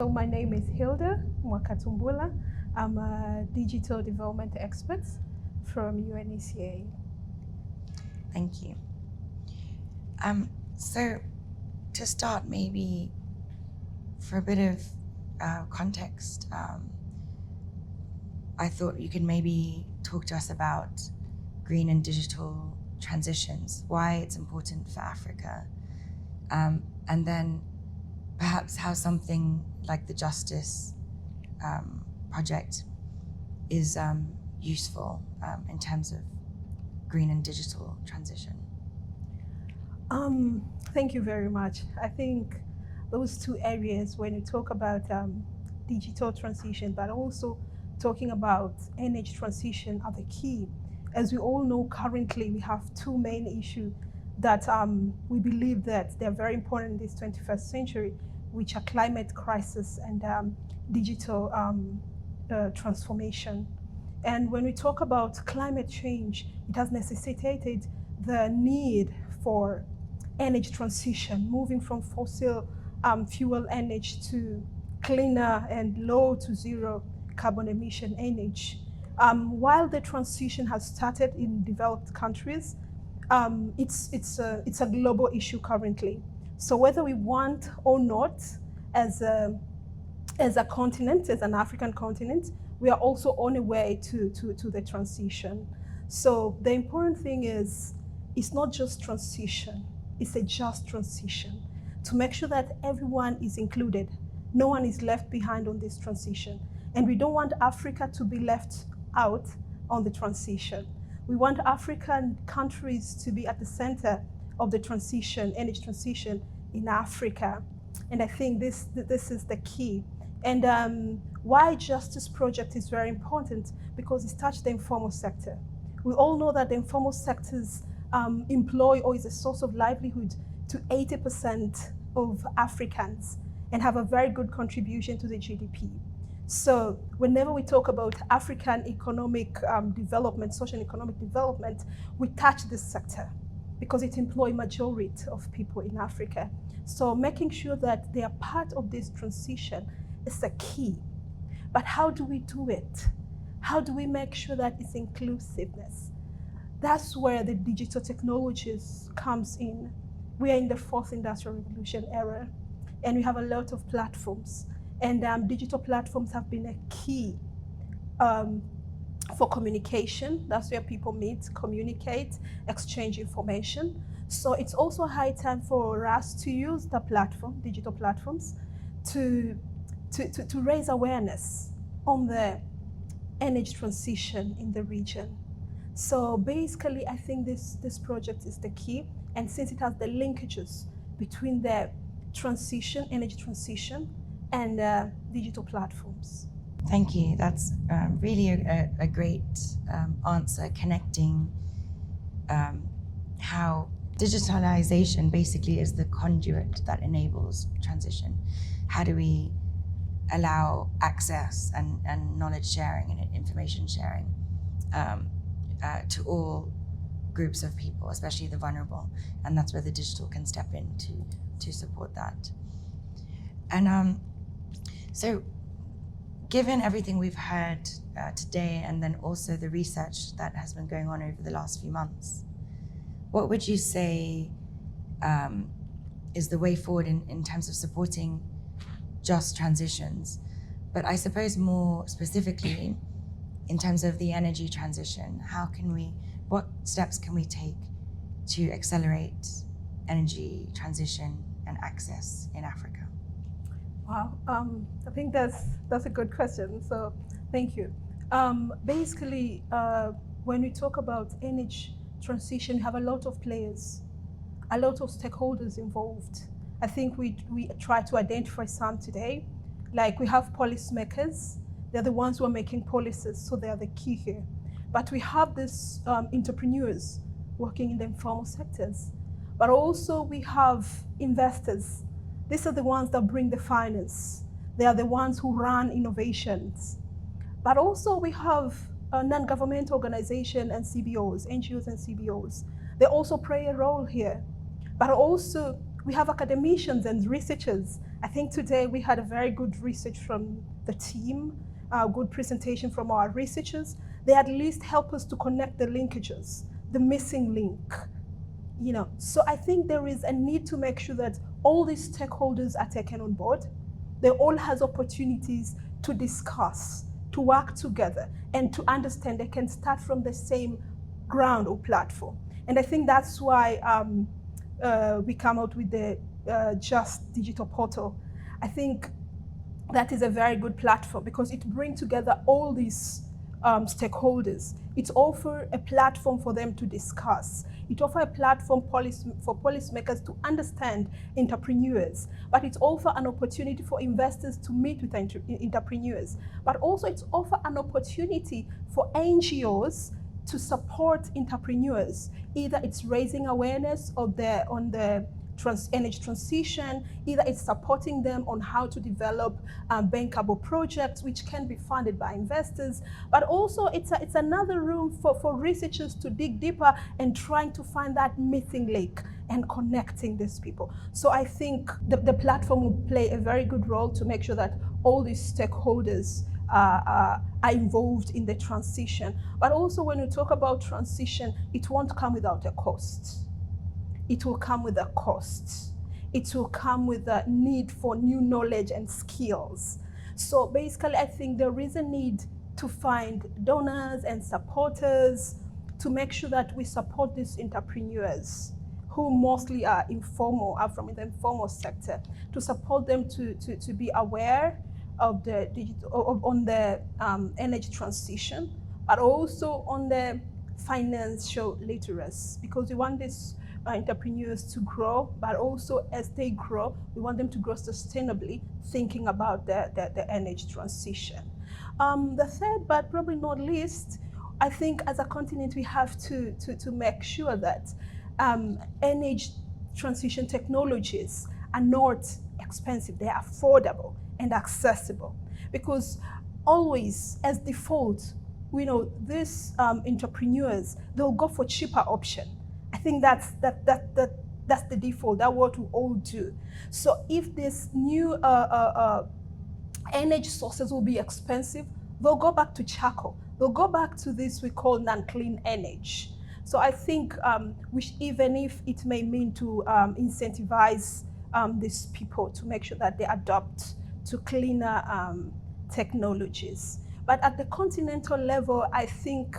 So my name is Hilda Mwakatumbula. I'm a digital development expert from UNECA. Thank you. So to start, maybe for a bit of context, I thought you could maybe talk to us about green and digital transitions, why it's important for Africa, and then perhaps how something like the JUSTIS project is useful in terms of green and digital transition. Thank you very much. I think those two areas, when you talk about digital transition, but also talking about energy transition, are the key. As we all know, currently we have two main issues that we believe that they're very important in this 21st century, which are climate crisis and digital transformation. And when we talk about climate change, it has necessitated the need for energy transition, moving from fossil fuel energy to cleaner and low to zero carbon emission energy. While the transition has started in developed countries, it's a global issue currently. So whether we want or not, as a continent, as an African continent, we are also on a way to the transition. So the important thing is, it's not just transition, it's a just transition, to make sure that everyone is included. No one is left behind on this transition. And we don't want Africa to be left out on the transition. We want African countries to be at the center of the transition, energy transition in Africa. And I think this is the key. And why Justice Project is very important, because it's touched the informal sector. We all know that the informal sectors employ or is a source of livelihood to 80% of Africans and have a very good contribution to the GDP. So whenever we talk about African economic development, social and economic development, we touch this sector because it employs majority of people in Africa. So making sure that they are part of this transition is the key. But how do we do it? How do we make sure that it's inclusiveness? That's where the digital technologies comes in. We are in the fourth industrial revolution era, and we have a lot of platforms. And digital platforms have been a key for communication. That's where people meet, communicate, exchange information. So it's also high time for us to use the platform, digital platforms, to raise awareness on the energy transition in the region. So basically, I think this project is the key. And since it has the linkages between the transition, energy transition, and digital platforms. Thank you. That's really a great answer, connecting how digitalization basically is the conduit that enables transition. How do we allow access and knowledge sharing and information sharing to all groups of people, especially the vulnerable, and that's where the digital can step in to support that. And so given everything we've heard today, and then also the research that has been going on over the last few months, what would you say is the way forward in terms of supporting just transitions, but I suppose more specifically in terms of the energy transition? What steps can we take to accelerate energy transition and access in Africa? Wow, I think that's a good question. So thank you. Basically, when we talk about energy transition, we have a lot of players, a lot of stakeholders involved. I think we try to identify some today. Like, we have policymakers. They're the ones who are making policies, so they are the key here. But we have these entrepreneurs working in the informal sectors. But also we have investors. These are the ones that bring the finance. They are the ones who run innovations. But also we have non-governmental organizations and CBOs, NGOs and CBOs. They also play a role here. But also we have academicians and researchers I think today we had a very good research from the team, good presentation from our researchers. They at least help us to connect the linkages, the missing link. So I think there is a need to make sure that all these stakeholders are taken on board. They all has opportunities to discuss, to work together, and to understand they can start from the same ground or platform. And I think that's why we come out with the Just Digital Portal. I think that is a very good platform because it brings together all these stakeholders. It offers a platform for them to discuss. It offers a platform for policymakers to understand entrepreneurs, but it offers an opportunity for investors to meet with entrepreneurs. But also it offers an opportunity for NGOs to support entrepreneurs. Either it's raising awareness on the energy transition, either it's supporting them on how to develop bankable projects which can be funded by investors, but also it's another room for researchers to dig deeper and trying to find that missing link and connecting these people. So I think the platform will play a very good role to make sure that all these stakeholders are involved in the transition. But also when we talk about transition, it won't come without a cost. It will come with a cost. It will come with a need for new knowledge and skills. So basically, I think there is a need to find donors and supporters to make sure that we support these entrepreneurs who mostly are informal, are from the informal sector, to support them to be aware of the digital, on the energy transition, but also on the financial literacy, because we want these entrepreneurs to grow, but also as they grow, we want them to grow sustainably, thinking about the energy transition. The third, but probably not least, I think as a continent, we have to make sure that energy transition technologies are not expensive, they are affordable and accessible. Because always, as default, we know these entrepreneurs, they'll go for cheaper option. I think that's the default, that's what we all do. So if this new energy sources will be expensive, they'll go back to charcoal. They'll go back to this we call non-clean energy. So I think even if it may mean to incentivize these people to make sure that they adopt to cleaner technologies. But at the continental level, I think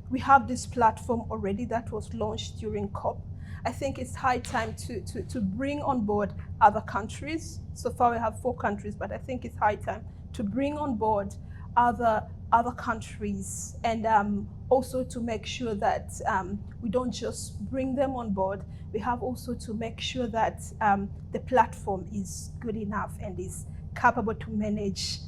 we have this platform already that was launched during COP. I think it's high time to bring on board other countries. So far we have 4 countries, but I think it's high time to bring on board other countries, and also to make sure that we don't just bring them on board, we have also to make sure that the platform is good enough and is capable to manage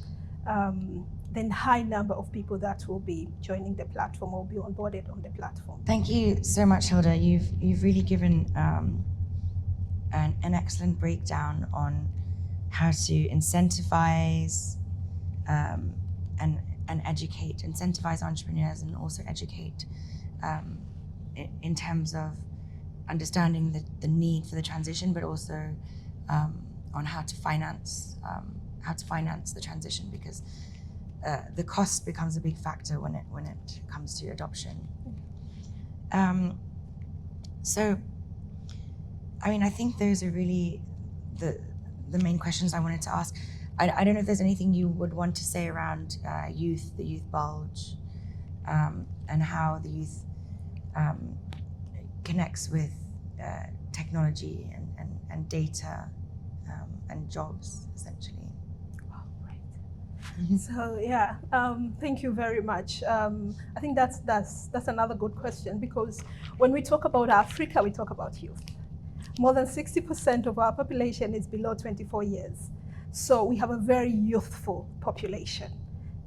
the high number of people that will be joining the platform or be onboarded on the platform. Thank you so much, Hilda. You've really given an excellent breakdown on how to incentivize and educate, incentivize entrepreneurs, and also educate in terms of understanding the need for the transition, but also on how to finance the transition, because the cost becomes a big factor when it comes to adoption. So, I mean, I think those are really the main questions I wanted to ask. I don't know if there's anything you would want to say around the youth bulge, and how the youth connects with technology and data and jobs, essentially. So yeah, thank you very much. I think that's another good question, because when we talk about Africa, we talk about youth. More than 60% of our population is below 24 years. So we have a very youthful population.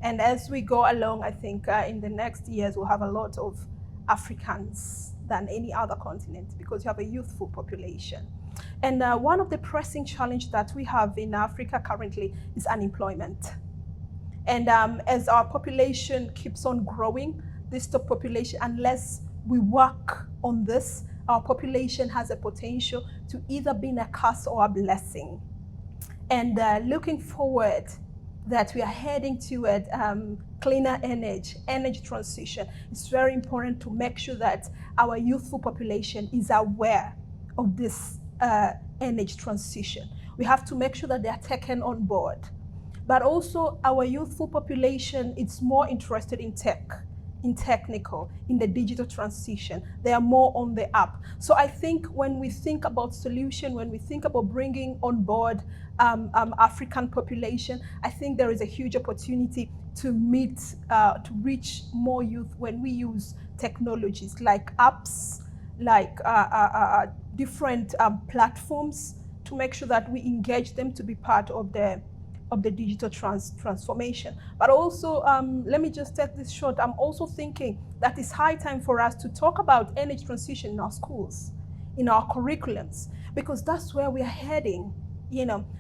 And as we go along, I think in the next years, we'll have a lot of Africans than any other continent, because you have a youthful population. And one of the pressing challenges that we have in Africa currently is unemployment. And as our population keeps on growing, this top population, unless we work on this, our population has a potential to either be a curse or a blessing. and looking forward that we are heading toward cleaner energy transition, it's very important to make sure that our youthful population is aware of this energy transition. We have to make sure that they are taken on board. But also our youthful population is more interested in tech, in technical, in the digital transition. They are more on the up. So I think when we think about solution, when we think about bringing on board African population, I think there is a huge opportunity to to reach more youth when we use technologies like apps, like different platforms, to make sure that we engage them to be part of the digital transformation. But also, let me just take this short. I'm also thinking that it's high time for us to talk about energy transition in our schools, in our curriculums, because that's where we are heading.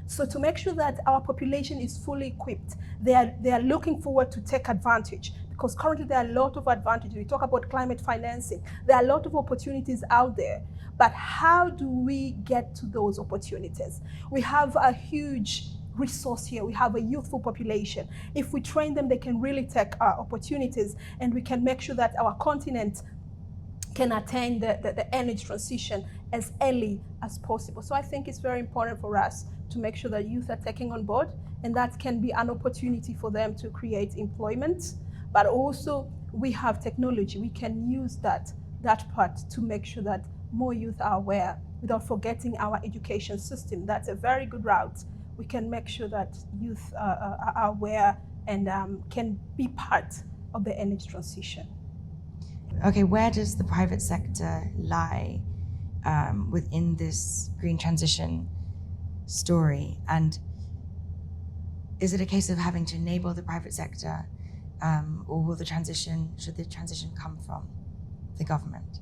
So to make sure that our population is fully equipped, they are looking forward to take advantage, because currently there are a lot of advantages. We talk about climate financing. There are a lot of opportunities out there, but how do we get to those opportunities? We have a huge resource here. We have a youthful population. If we train them, they can really take opportunities, and we can make sure that our continent can attain the energy transition as early as possible. So I think it's very important for us to make sure that youth are taking on board, and that can be an opportunity for them to create employment. But also we have technology. We can use that part to make sure that more youth are aware, without forgetting our education system. That's a very good route. We can make sure that youth are aware and can be part of the energy transition. Okay, where does the private sector lie within this green transition story? And is it a case of having to enable the private sector, or should the transition come from the government?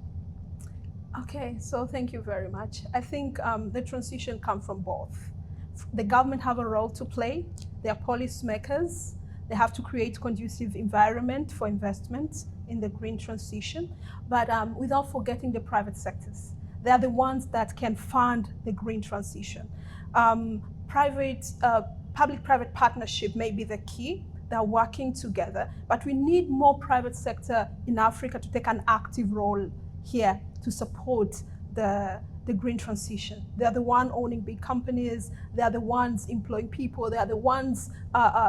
Okay, so thank you very much. I think the transition comes from both. The government have a role to play. They are policymakers. They have to create conducive environment for investment in the green transition, but without forgetting the private sectors. They are the ones that can fund the green transition. Public-private partnership may be the key. They're working together, but we need more private sector in Africa to take an active role here to support the green transition. They're the one owning big companies. They are the ones employing people. They are the ones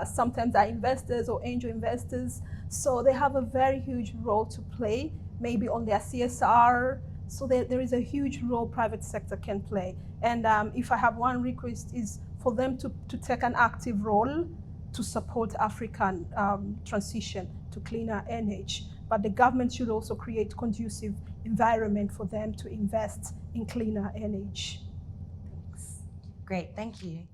sometimes are investors or angel investors. So they have a very huge role to play, maybe on their CSR. So there is a huge role private sector can play. And if I have one request, is for them to take an active role to support African transition to cleaner energy. But the government should also create conducive environment for them to invest in cleaner energy. Thanks. Great, thank you.